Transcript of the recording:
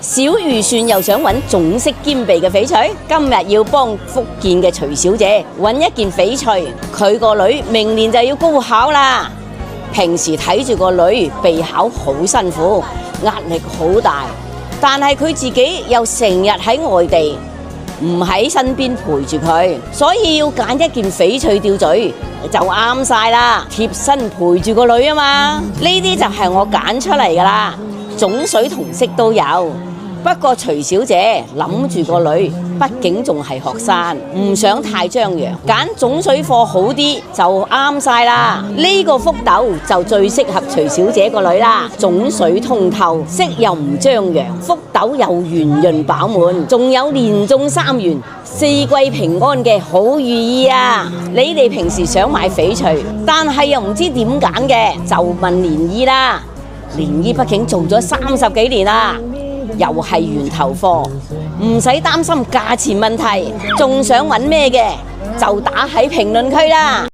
小預算又想揾種式兼備嘅翡翠，今日要幫福建嘅徐小姐揾一件翡翠。佢個女明年就要高考啦，平時睇住個女備考好辛苦，壓力好大，但係佢自己又成日喺外地，唔喺身邊陪住佢，所以要揀一件翡翠吊墜就啱晒啦，貼身陪住個女啊嘛。呢啲就係我揀出嚟噶啦，種水同色都有。不過徐小姐諗住個女，畢竟仲係學生，唔想太張揚，揀種水貨好啲就啱晒啦。呢個福豆就最適合徐小姐個女啦，種水通透，色又唔張揚，福豆又圓潤飽滿，仲有連中3元，四季平安嘅好寓意啊！你哋平時想買翡翠，但係又唔知點揀嘅，就問漣漪啦。漣漪畢竟做咗30幾年啦，又係源頭貨，唔使擔心價錢問題。仲想揾咩嘅，就打喺評論區啦。